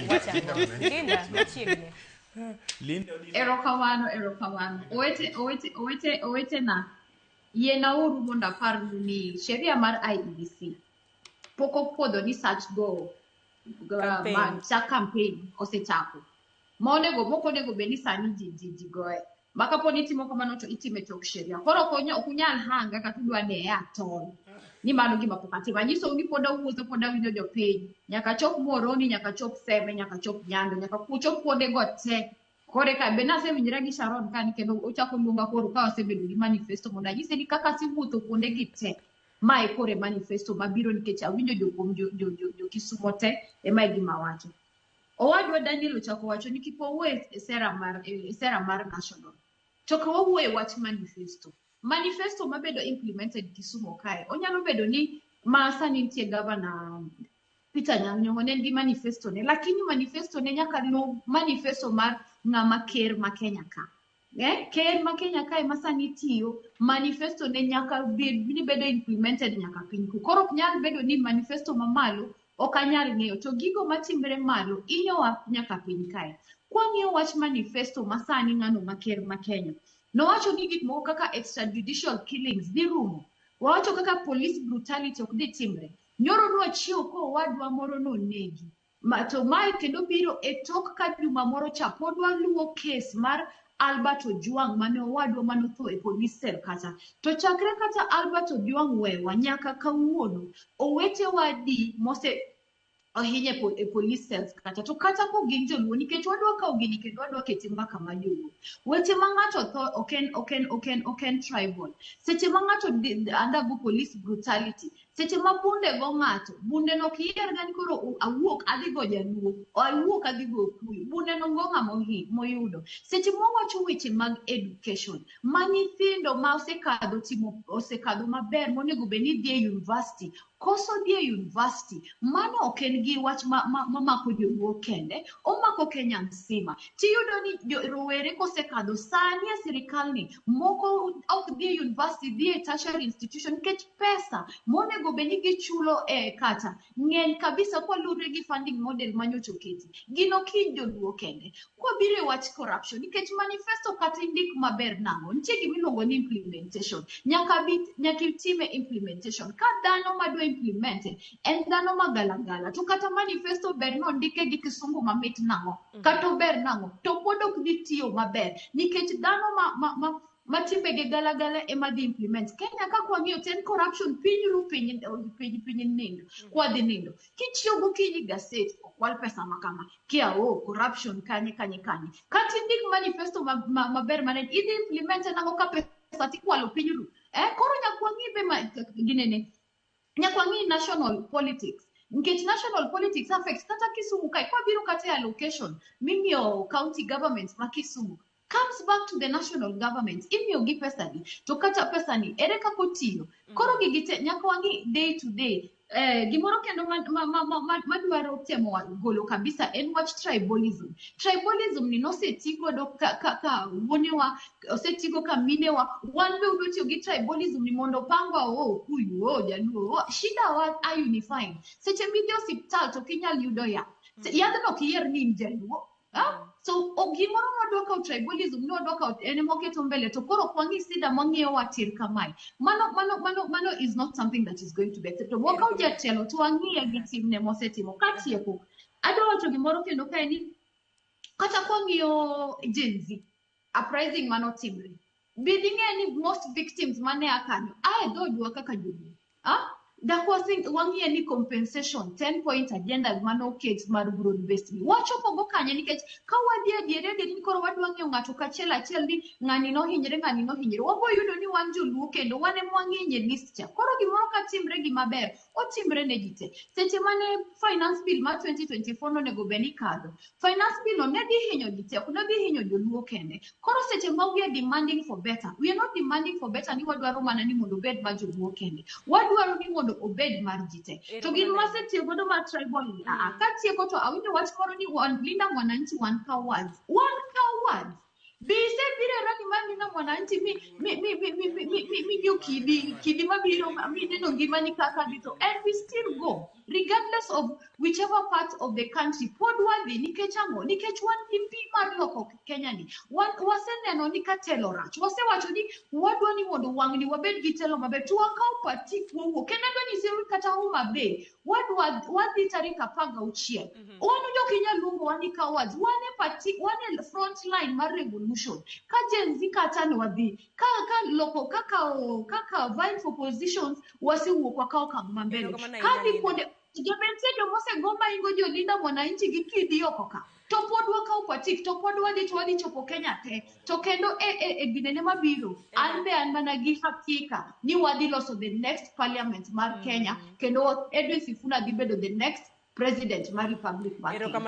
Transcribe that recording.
wacha Linda machiegni. Linda Erokamano. Owete na. Yena uru mondo apar ni sheria mar IEBC. Poko puodho ni search go cha campaign osechako. Moko nego beni sani ji goe. Maka poni timo kamano to itime tok sheria. Koro okunyal hanga katudwa ne atol. Ni mano gima pokati. Manyiso ni poda wuotho poda winjo jopiny. Nyaka chop Moroni, nyaka chop Seme, nyaka chop Nyando, nyaka kuchop kuonde go te. Kore ka benase winjira gi Sharon kani kendo ochako luonga koro ka osebedo gi manifesto mondo anyise ni kaka siwuotho kuonde gi te. Mae kore manifesto mabiro nikech awinjo jo Kisumo te ema gima wacho. Owadwa Daniel ochako wacho ni kipowe sera mar national. To ka wawuoye wach manifesto. Manifesto mabedo implemented Kisumo kae. Onyalo bedo ni sani nitie governor Peter Nyang'nyong'o ne gi manifesto ne, lakini manifesto ne nyaka no manifesto mar ng'ama ker ma Kenya ka. Ker ma Kenya ka ema sani tiyo, manifesto ne nyaka bedo implemented nyaka piny. Koro nyalo bedo ni manifesto mamalo ok anyal ng'eyo to gigo matimre malo inyowa nyaka piny kae. Kwang'iyo wach manifesto masani ng'ano ma ker ma Kenya. Nowacho ni gik moko kaka extrajudicial killings dhi rumo. Wawacho kaka police brutality ok dhi timre. Nyoro nochiewo ko wadwa moro nonegi. To mae kendo biro e tok ka juma moro cha podwa luwo case mar Albert Ojwang mane owadwa manotho e police cell kata. To chakre kata Albert Ojwang wewa nyaka kawuono owete wadi mose ohinye e police cells kata to kata ko gin joluo nikech wadwa kawo gini kendo wadwa kete mbaka ma joluo. Weche ma ng'ato tho oken tribal. Seche ma ng'ato undergo police brutality. Seche ma bunde go ng'ato, bunde no kiyer gani koro awuok adhi go jaluo, awuok adhi go kuyu, bunde no go ng'ama moyudo. Seche mowacho weche mag education, ma nyithindo ma osekadho maber monego bed ni dhi e university, koso dhi e university, mano ok en gi wach mamako joluo kende, omako Kenya nsima. Tiyudo ni rowere kosekadho sani e sirikal ni, moko ok dhi e university, dhi e tertiary institution, nikech pesa monego beni gichulo kata ng'eny kabisa kwa lure gi funding model manyocho keti. Gino ki joluo kende. Kwa bire wach corruption, nikech manifesto kata indik maber nango, nitie gimiluongo ni implementation. Nyaka itime implementation. Ka dhano madwa implemented, en dhano magalagala. To kata manifesto ber no ndike gi kisungu mamit nango. Kato ber nango. To pod ok dhi tiyo maber. Nikech dhano matimbe ge galagala ema dhi implement. Kenya ka kwang'iyo ten corruption piny nindo. Kwa dhi nindo. Kichiyo gokinyi gaset okwal pesa makama. Kia corruption kanye. Kati ndik manifesto maber manen idhi implement nango ka pesa tikwalo piny ru. Koro nyakwang'i be ginene. Nyakwang'i national politics. Nkech national politics affects kata Kisumu kai. Kwa biro kata allocation. Mimiyo county government ma Kisumu. Comes back to the national government. If you give pesani, to kata pesani, ereka kotiyo. Koro gigite, nyakwangi day to day. Gimoro kendo madwaro temo golo kabisa en wach tribalism. Tribalism ni nosetigo do ka wonewa, osetigo ka minewa. One way udotiyo gi tribalism ni mondo pangwa kuyu, jaluo. Shida wa are unifying. Seche midhi osiptal to kinyal yudo ya. Yadhno kiyer ni jaluo. So ogimoro nodwaka tribalism nodwaka ene moketo mbele to koro kwangi sida mang'iyo watir kamai mano is not something that is going to be accepted. Waka ujatelo to ang'iye gi timne mosetimo katieko adwa wacho gimoro kendo kae ni kata kwang'iyo Gen Z uprising mano timre biding'e ni most victims mane akanyo dhodwa kaka joluo that was wang'iye ni compensation 10-point agenda mano case mar broad based ni wachopo go kanye nikech ka wadhi adiere ni koro wadwa ng'eyo ng'ato kachiel ni ng'ani no hinyre wabo yudo ni wan joluo kendo wan emwang'enye list cha koro gimoro ka timre gimaber otimre ne jite seche mane finance bill mar 2024 nonego beni kadho finance bill no ne dhi hinyo jite ok ne dhi hinyo joluo kende koro seche ma we are demanding for better we are not demanding for better ni wadwaro mana ni mondo bed ma joluo kende wadwaro ni mondo obed mar jite to gin masetiyo godo mar tribal katieko to awinjo wach moro ni Linda Mwananchi one cowards Bise bire rani mami na mwananchi mi nyo kidi mabiro mi neno ngimani kaka dito, and we still go regardless of whichever part of the country. Podwadhi nikechango nikechwan impi mar loko Kenya ni waseneno nikatelo rach wasewacho ni wadwa ni mondo wangni wabed gi telo maber to wakao pati kuowo kendo ni seru kata Homa Bay wadhi tarik 16 wanu jokinya luongo wani cowards wane pati wane front line mar revolution ka Gen Z kata no wadhi ka loko kaka vying for positions wasiwuok wakao kama mbele kadi kuonde Jobensedo mose goma ingo jolinda mwananchi gi kidi okoka to pod wakao pati to pod wadhi chopo Kenya te to kendo e ginene mabiro an be an mana gi hakika ni wadhi loso the next parliament mar Kenya kendo Edwin Sifuna dhi bedo the next president mar Republic mar Kenya.